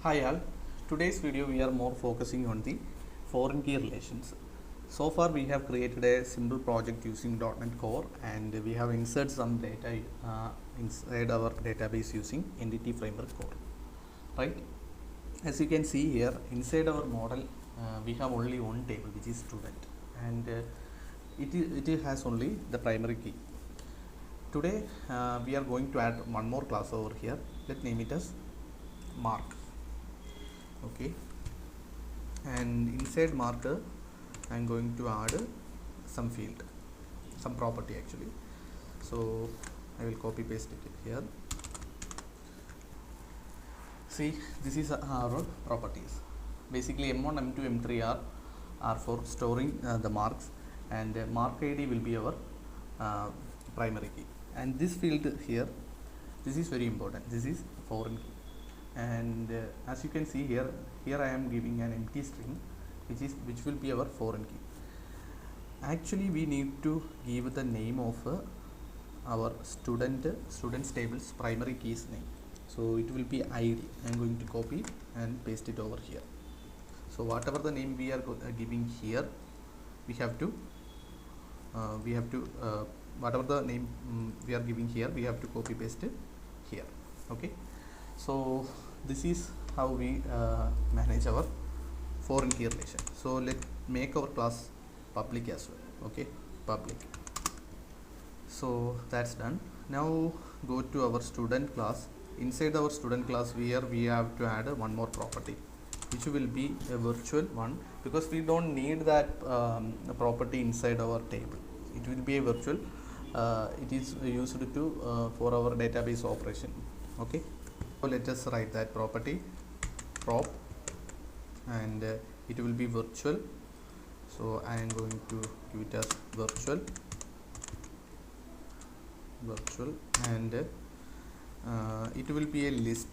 Hi all, today's video we are more focusing on the foreign key relations. So far we have created a simple project using .NET Core and we have inserted some data inside our database using Entity Framework Core, right? As you can see here, inside our model we have only one table which is student, and it has only the primary key. Today we are going to add one more class over here. Let's name it as mark. Okay, and inside marker I'm going to add some field, some property actually. So I will copy paste it here. See, this is our properties. Basically M1, M2, M3 are for storing the marks, and mark ID will be our primary key. And this field here, this is very important. This is foreign key. And as you can see here I am giving an empty string which will be our foreign key. Actually we need to give the name of our students tables primary keys name, so it will be ID. I am going to copy and paste it over here. So whatever the name we are giving here, we have to whatever the name we are giving here, we have to copy paste it here. Okay, so this is how we manage our foreign key relation. So let's make our class public as well. Okay, public. So that's done. Now go to our student class. Inside our student class here we have to add one more property, which will be a virtual one, because we don't need that property inside our table. It will be a virtual. It is used to for our database operation. Okay, so let us write that property prop, and it will be virtual. So I am going to give it as virtual, and it will be a list.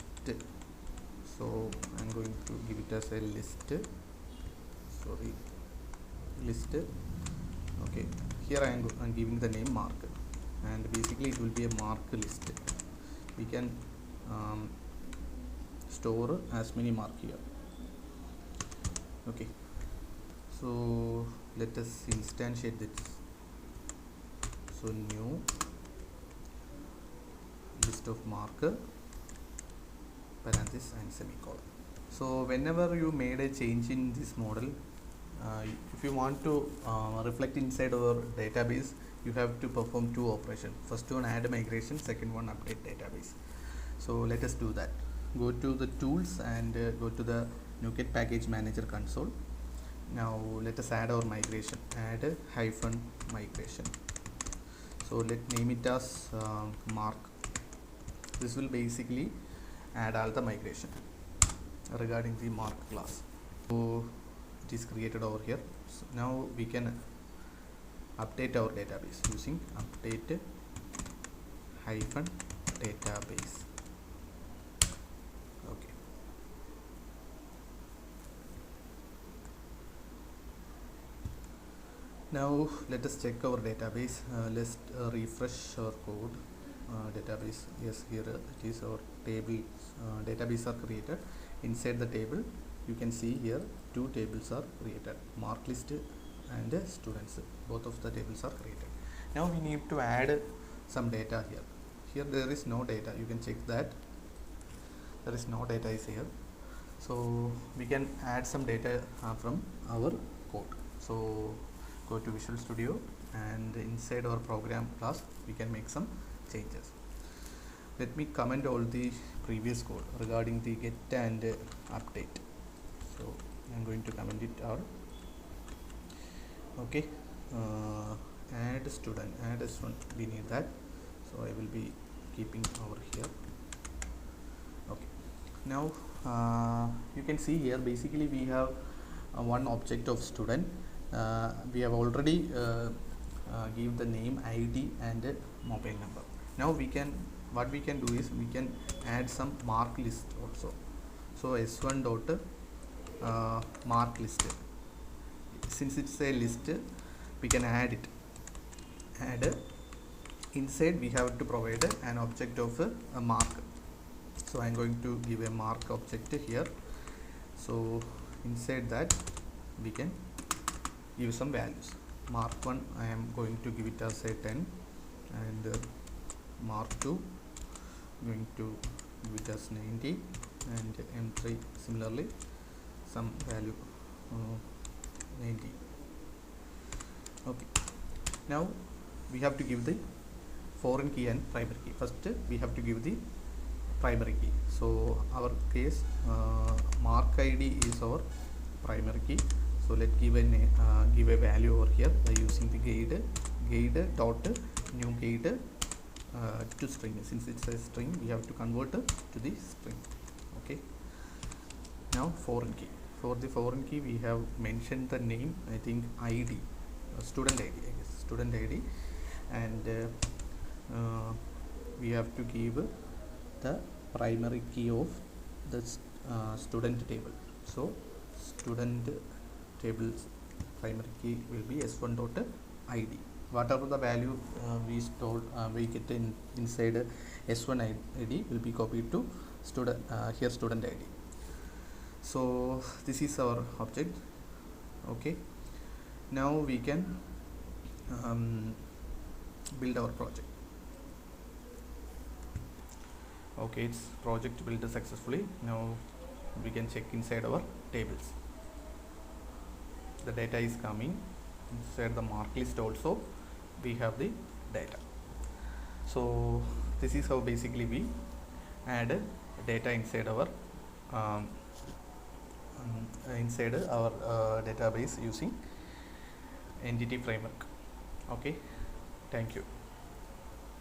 So I am going to give it as a list. List. Okay, here I am giving the name mark, and basically it will be a mark list. We can store as many mark here. Okay, so let us instantiate this. So new list of marker, parenthesis and semicolon. So whenever you made a change in this model, if you want to reflect inside our database, you have to perform two operations. First one, add migration. Second one, update database. So let us do that. Go to the tools and go to the NuGet package manager console. Now let us add our migration. Add hyphen migration. So let's name it as mark. This will basically add all the migration regarding the mark class. So it is created over here. So now we can update our database using update hyphen database. Okay, now let us check our database. Let's refresh our code. Database, yes, here it is. Our table database are created. Inside the table you can see here two tables are created, mark list and students. Both of the tables are created. Now we need to add some data here. Here there is no data. You can check that there is no data is here. So we can add some data from our code. So go to Visual Studio, and inside our program class we can make some changes. Let me comment all the previous code regarding the get and update. So I'm going to comment it out. Okay, add student, we need that, so I will be keeping over here. Okay, now you can see here basically we have one object of student. We have already give the name, ID and mobile number. Now what we can do is we can add some mark list also. So s1 dot mark list. Since it's a list, we can add it. Inside we have to provide an object of a mark. So I am going to give a mark object here. So inside that we can give some values. Mark 1 I am going to give it as a 10, and mark 2 going to give it as 90, and M3 similarly some value 90. Okay, now we have to give the foreign key and primary key. First we have to give the primary key. So our case mark id is our primary key. So let's give a value over here by using the guide dot new guide to string. Since it's a string, we have to convert it to the string. Okay, now foreign key. For the foreign key we have mentioned the name, I think id, student id, I guess student id, and we have to give the primary key of the student table. So student table's primary key will be s1 dot id. Whatever the value we stored we get inside s1 id will be copied to student here student id. So this is our object. Okay, now we can build our project. Okay, it's project built successfully. Now we can check inside our tables. The data is coming inside the mark list. Also we have the data. So this is how basically we add data inside our database using entity framework. Okay, thank you.